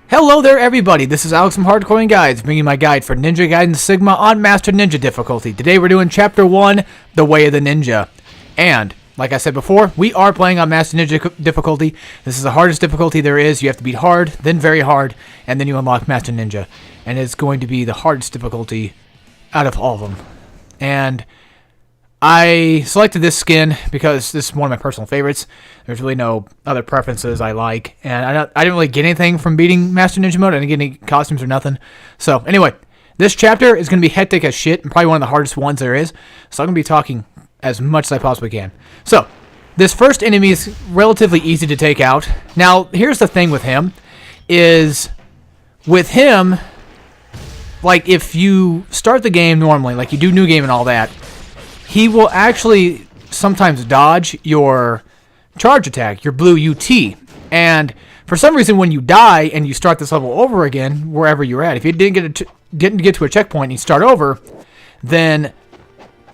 Hello there, everybody. This is Alex from Hardcorian Guides, bringing my guide for Ninja Gaiden Sigma on Master Ninja difficulty. Today we're doing Chapter 1, The Way of the Ninja. And, like I said before, we are playing on Master Ninja difficulty. This is the hardest difficulty there is. You have to beat hard, then very hard, and then you unlock Master Ninja. And it's going to be the hardest difficulty out of all of them. And I selected this skin because this is one of my personal favorites. There's really no other preferences I like. And I didn't really get anything from beating Master Ninja mode. I didn't get any costumes or nothing. So anyway, this chapter is going to be hectic as shit and probably one of the hardest ones there is. So I'm going to be talking as much as I possibly can. So this first enemy is relatively easy to take out. Now here's the thing with him is with him, like if you start the game normally, like you do new game and all that, he will actually sometimes dodge your charge attack, your blue UT. And for some reason, when you die and you start this level over again, wherever you're at, if you didn't get to a checkpoint and you start over, then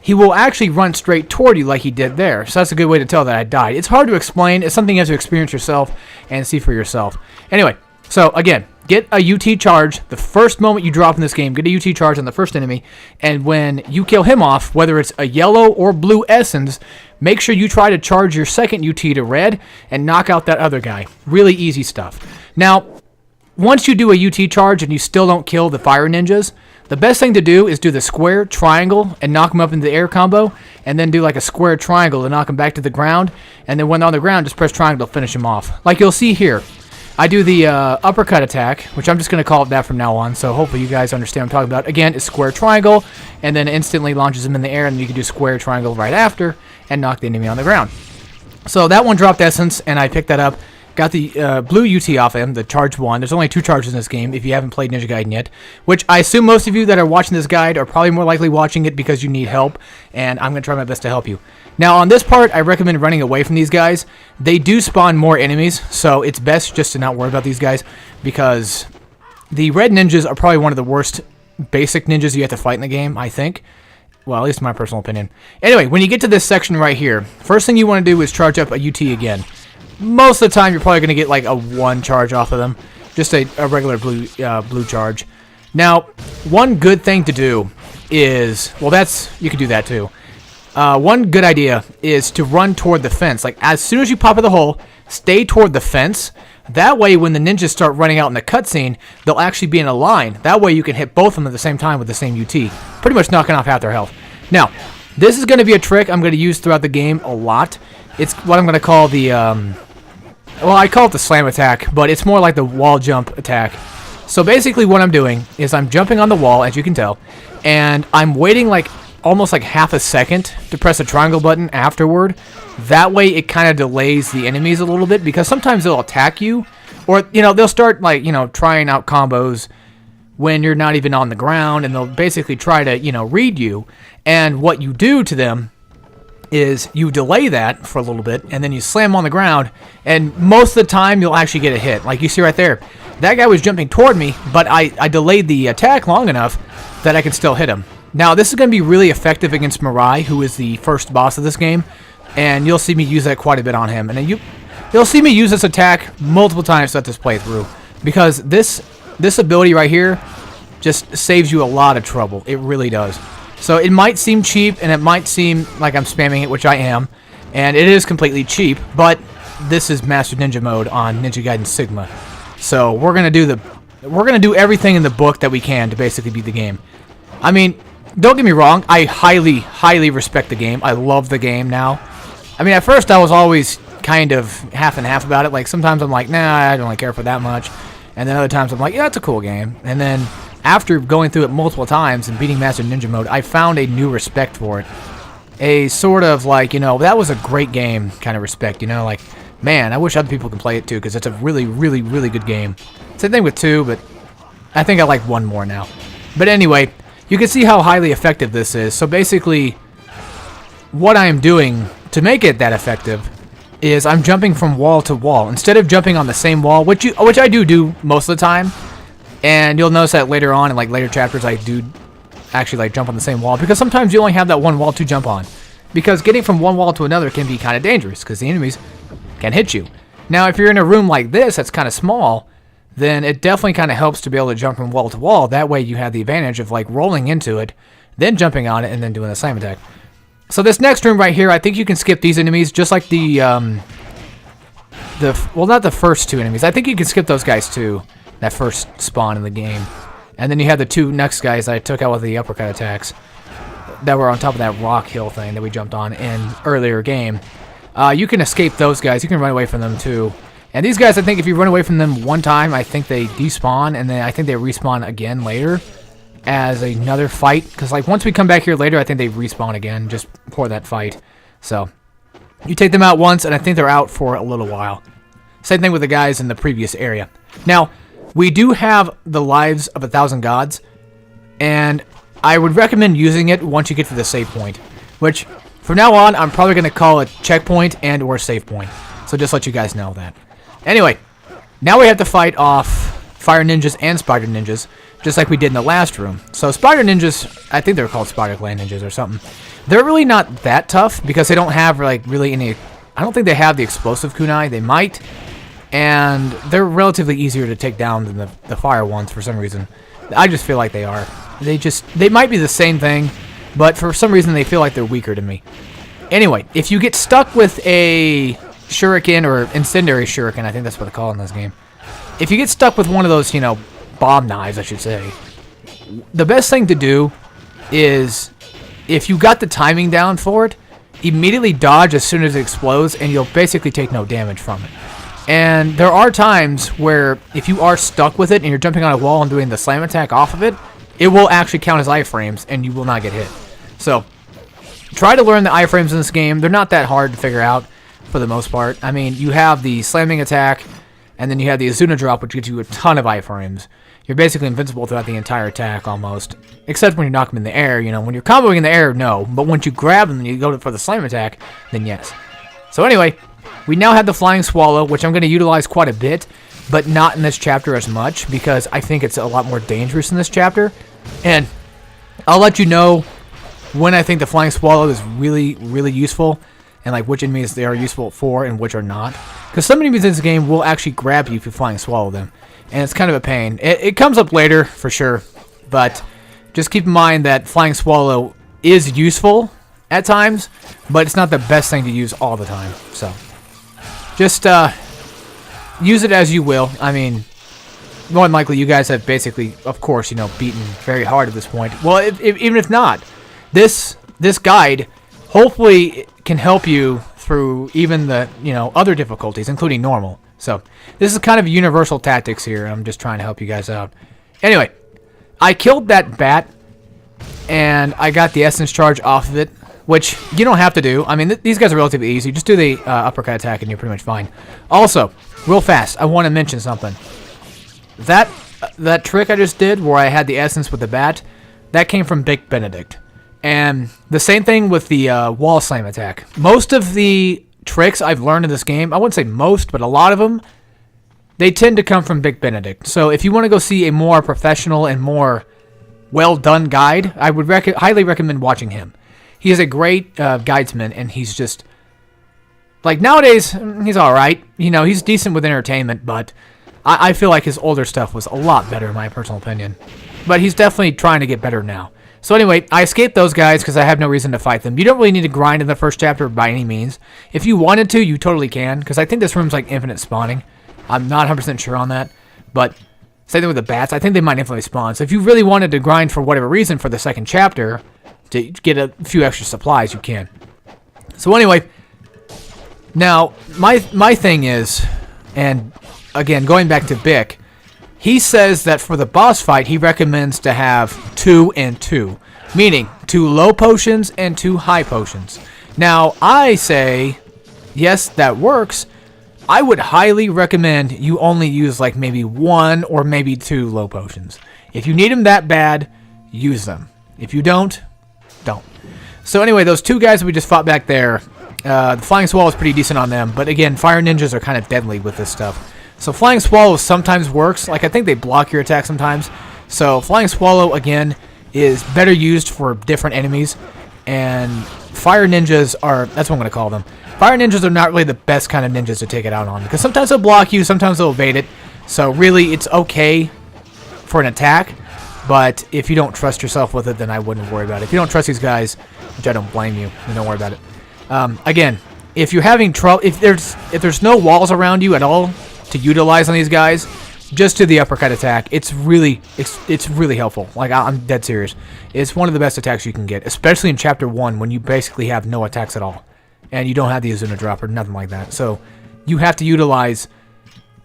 he will actually run straight toward you like he did there. So that's a good way to tell that I died. It's hard to explain. It's something you have to experience yourself and see for yourself. Anyway, so again, get a UT charge the first moment you drop in this game. Get a UT charge on the first enemy, and when you kill him off, whether it's a yellow or blue essence, make sure you try to charge your second UT to red and knock out that other guy. Really easy stuff. Now, once you do a UT charge and you still don't kill the fire ninjas, the best thing to do is do the square triangle and knock them up into the air combo, and then do like a square triangle to knock them back to the ground, and then when they're on the ground, just press triangle to finish them off. Like you'll see here. I do the uppercut attack, which I'm just going to call it that from now on, so hopefully you guys understand what I'm talking about. Again, it's square triangle, and then instantly launches him in the air, and you can do square triangle right after, and knock the enemy on the ground. So that one dropped essence, and I picked that up. Got the blue UT off him, the charge one. There's only 2 charges in this game if you haven't played Ninja Gaiden yet, which I assume most of you that are watching this guide are probably more likely watching it because you need help, and I'm going to try my best to help you. Now, on this part, I recommend running away from these guys. They do spawn more enemies, so it's best just to not worry about these guys, because the red ninjas are probably one of the worst basic ninjas you have to fight in the game, I think. Well, at least in my personal opinion. Anyway, when you get to this section right here, first thing you want to do is charge up a UT again. Most of the time, you're probably going to get like a 1 charge off of them. Just a regular blue charge. Now, one good thing to do is, well, you can do that too. One good idea is to run toward the fence. Like, as soon as you pop in the hole, stay toward the fence. That way, when the ninjas start running out in the cutscene, they'll actually be in a line. That way, you can hit both of them at the same time with the same UT. Pretty much knocking off half their health. Now, this is going to be a trick I'm going to use throughout the game a lot. It's what I'm going to call the, well, I call it the slam attack, but it's more like the wall jump attack. So basically what I'm doing is I'm jumping on the wall, as you can tell, and I'm waiting like almost like half a second to press the triangle button afterward. That way it kind of delays the enemies a little bit, because sometimes they'll attack you, or, you know, they'll start like, you know, trying out combos when you're not even on the ground, and they'll basically try to, you know, read you. And what you do to them is you delay that for a little bit, and then you slam on the ground, and most of the time you'll actually get a hit. Like you see right there, that guy was jumping toward me, but I delayed the attack long enough that I can still hit him. Now, this is going to be really effective against Mirai, who is the first boss of this game, and you'll see me use that quite a bit on him. And then you'll see me use this attack multiple times throughout this playthrough, because this ability right here just saves you a lot of trouble. It really does. So it might seem cheap, and it might seem like I'm spamming it, which I am, and it is completely cheap, but this is Master Ninja mode on Ninja Gaiden Sigma. So we're gonna do everything in the book that we can to basically beat the game. I mean, don't get me wrong, I highly, highly respect the game. I love the game now. I mean, at first I was always kind of half and half about it. Like, sometimes I'm like, nah, I don't really care for that much. And then other times I'm like, yeah, it's a cool game. And then after going through it multiple times and beating Master Ninja mode, I found a new respect for it. A sort of like, you know, that was a great game kind of respect, you know, like, man, I wish other people could play it too, because it's a really, really, really good game. Same thing with 2, but I think I like 1 more now. But anyway, you can see how highly effective this is. So basically, what I am doing to make it that effective is I'm jumping from wall to wall. Instead of jumping on the same wall, which I do most of the time, and you'll notice that later on in like later chapters I do actually like jump on the same wall, because sometimes you only have that one wall to jump on. Because getting from one wall to another can be kind of dangerous, because the enemies can hit you. Now, if you're in a room like this that's kind of small, then it definitely kind of helps to be able to jump from wall to wall. That way you have the advantage of like rolling into it, then jumping on it, and then doing the slam attack. So this next room right here, I think you can skip these enemies just like well, not the first two enemies. I think you can skip those guys too, that first spawn in the game. And then you have the two next guys that I took out with the uppercut attacks that were on top of that rock hill thing that we jumped on in earlier game. You can escape those guys. You can run away from them too. And these guys, I think if you run away from them one time, I think they despawn, and then I think they respawn again later as another fight. Because like once we come back here later, I think they respawn again just for that fight. So you take them out once, and I think they're out for a little while. Same thing with the guys in the previous area. Now, we do have the Lives of 1,000 Gods, and I would recommend using it once you get to the save point, which from now on, I'm probably going to call it checkpoint and or save point. So just let you guys know that. Anyway, now we have to fight off fire ninjas and spider ninjas, just like we did in the last room. So spider ninjas, I think they're called spider gland ninjas or something. They're really not that tough because they don't have like really any, I don't think they have the explosive kunai. They might, and they're relatively easier to take down than the fire ones for some reason. I just feel like they are. They might be the same thing, but for some reason they feel like they're weaker to me. Anyway, if you get stuck with a shuriken or incendiary shuriken, I think that's what they call it in this game. If you get stuck with one of those, bomb knives, I should say, the best thing to do is, if you got the timing down for it, immediately dodge as soon as it explodes, and you'll basically take no damage from it. And there are times where if you are stuck with it and you're jumping on a wall and doing the slam attack off of it, it will actually count as iframes, and you will not get hit. So try to learn the iframes in this game. They're not that hard to figure out for the most part. I mean, you have the slamming attack, and then you have the Azuna drop, which gives you a ton of iframes. You're basically invincible throughout the entire attack, almost. Except when you knock them in the air, when you're comboing in the air, no. But once you grab them and you go for the slam attack, then yes. So anyway, we now have the Flying Swallow, which I'm going to utilize quite a bit, but not in this chapter as much, because I think it's a lot more dangerous in this chapter. And I'll let you know when I think the Flying Swallow is really, really useful, and like which enemies they are useful for and which are not. Because some enemies in this game will actually grab you if you Flying Swallow them, and it's kind of a pain. It comes up later, for sure, but just keep in mind that Flying Swallow is useful at times, but it's not the best thing to use all the time. So just use it as you will. I mean, more than likely you guys have basically, of course, beaten very hard at this point. Well, even if not, this guide hopefully can help you through even the other difficulties, including normal. So this is kind of universal tactics here. I'm just trying to help you guys out. Anyway, I killed that bat, and I got the essence charge off of it, which you don't have to do. I mean, these guys are relatively easy. Just do the uppercut attack, and you're pretty much fine. Also, real fast, I want to mention something. That trick I just did, where I had the essence with the bat, that came from Big Benedict. And the same thing with the wall slam attack. Most of the tricks I've learned in this game, I wouldn't say most, but a lot of them, they tend to come from Big Benedict. So if you want to go see a more professional and more well-done guide, I would highly recommend watching him. He is a great guidesman, and he's just, like, nowadays, he's alright. He's decent with entertainment, but I feel like his older stuff was a lot better, in my personal opinion. But he's definitely trying to get better now. So anyway, I escaped those guys because I have no reason to fight them. You don't really need to grind in the first chapter by any means. If you wanted to, you totally can, because I think this room's like infinite spawning. I'm not 100% sure on that, but same thing with the bats. I think they might infinitely spawn. So if you really wanted to grind for whatever reason for the second chapter to get a few extra supplies, you can. So anyway, now my thing is, and again, going back to Bick, he says that for the boss fight, he recommends to have 2 and 2, meaning 2 low potions and 2 high potions. Now, I say, yes, that works. I would highly recommend you only use like maybe 1 or maybe 2 low potions. If you need them that bad, use them. If you don't. So anyway, those 2 guys that we just fought back there, the Flying Swallow is pretty decent on them, but again, fire ninjas are kind of deadly with this stuff. So Flying Swallow sometimes works. Like, I think they block your attack sometimes. So Flying Swallow, again, is better used for different enemies. And Fire Ninjas are, that's what I'm going to call them. Fire Ninjas are not really the best kind of ninjas to take it out on, because sometimes they'll block you, sometimes they'll evade it. So really, it's okay for an attack, but if you don't trust yourself with it, then I wouldn't worry about it. If you don't trust these guys, which I don't blame you, then don't worry about it. Again, if you're having trouble, if there's no walls around you at all to utilize on these guys, just do the uppercut attack. It's really helpful. Like, I'm dead serious. It's one of the best attacks you can get, especially in Chapter 1 when you basically have no attacks at all. And you don't have the Izuna drop or nothing like that. So you have to utilize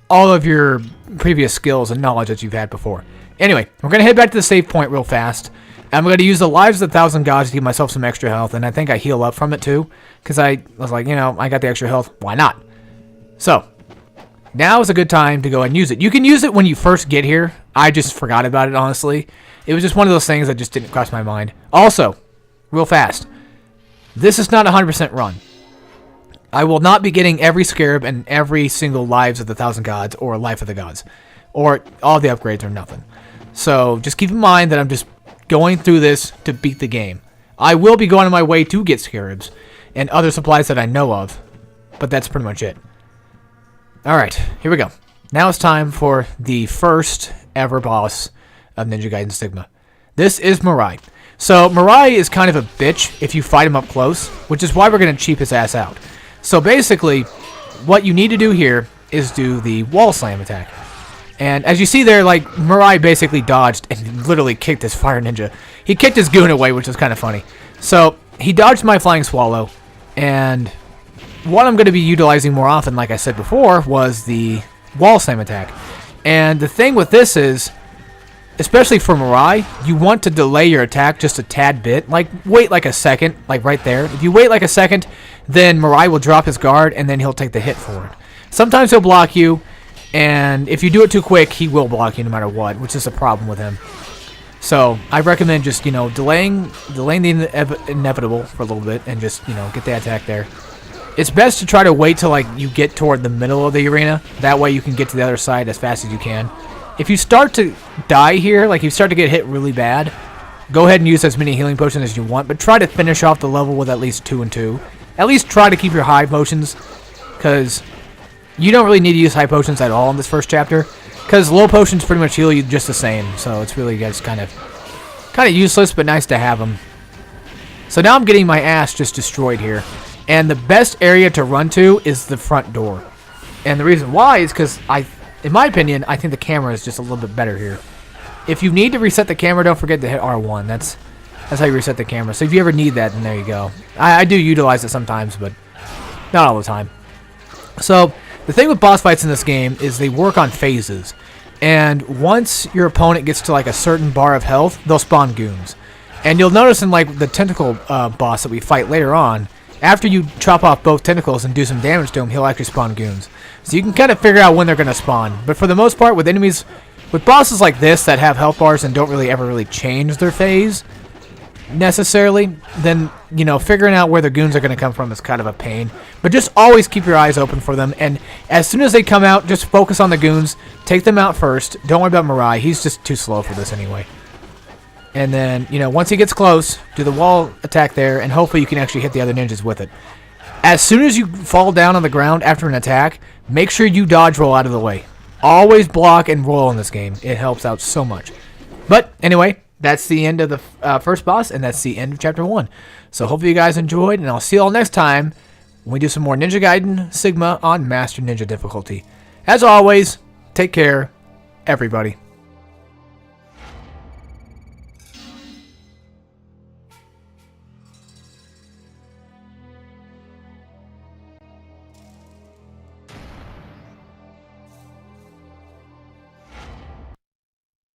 all of your previous skills and knowledge that you've had before. Anyway, we're going to head back to the save point real fast. I'm going to use the Lives of the Thousand Gods to give myself some extra health. And I think I heal up from it too. Because I was like, I got the extra health. Why not? So now is a good time to go and use it. You can use it when you first get here. I just forgot about it, honestly. It was just one of those things that just didn't cross my mind. Also, real fast, this is not a 100% run. I will not be getting every Scarab and every single Lives of the Thousand Gods or Life of the Gods. Or all the upgrades or nothing. So just keep in mind that I'm just going through this to beat the game. I will be going on my way to get Scarabs and other supplies that I know of. But that's pretty much it. Alright, here we go. Now it's time for the first ever boss of Ninja Gaiden Sigma. This is Mirai. So Mirai is kind of a bitch if you fight him up close, which is why we're going to cheap his ass out. So basically, what you need to do here is do the wall slam attack. And as you see there, like, Mirai basically dodged and literally kicked his fire ninja. He kicked his goon away, which was kind of funny. So he dodged my flying swallow, and what I'm going to be utilizing more often, like I said before, was the wall slam attack. And the thing with this is, especially for Mirai, you want to delay your attack just a tad bit. Like, wait like a second, like right there. If you wait like a second, then Mirai will drop his guard, and then he'll take the hit for it. Sometimes he'll block you, and if you do it too quick, he will block you no matter what, which is a problem with him. So I recommend just, delaying the inevitable for a little bit, and just, get the attack there. It's best to try to wait till like you get toward the middle of the arena. That way you can get to the other side as fast as you can. If you start to die here, like you start to get hit really bad, go ahead and use as many healing potions as you want, but try to finish off the level with at least 2 and 2. At least try to keep your high potions, because you don't really need to use high potions at all in this first chapter, because low potions pretty much heal you just the same. So it's really just kind of useless, but nice to have them. So now I'm getting my ass just destroyed here. And the best area to run to is the front door. And the reason why is because in my opinion, I think the camera is just a little bit better here. If you need to reset the camera, don't forget to hit R1. That's how you reset the camera. So if you ever need that, then there you go. I do utilize it sometimes, but not all the time. So the thing with boss fights in this game is they work on phases. And once your opponent gets to like a certain bar of health, they'll spawn goons. And you'll notice in like the tentacle boss that we fight later on, after you chop off both tentacles and do some damage to him, he'll actually spawn goons. So you can kind of figure out when they're going to spawn. But for the most part, with enemies, with bosses like this that have health bars and don't really ever change their phase necessarily, then, figuring out where the goons are going to come from is kind of a pain. But just always keep your eyes open for them. And as soon as they come out, just focus on the goons. Take them out first. Don't worry about Mirai. He's just too slow for this anyway. And then, once he gets close, do the wall attack there, and hopefully you can actually hit the other ninjas with it. As soon as you fall down on the ground after an attack, make sure you dodge roll out of the way. Always block and roll in this game. It helps out so much. But anyway, that's the end of the first boss, and that's the end of Chapter 1. So hopefully you guys enjoyed, and I'll see you all next time when we do some more Ninja Gaiden Sigma on Master Ninja difficulty. As always, take care, everybody.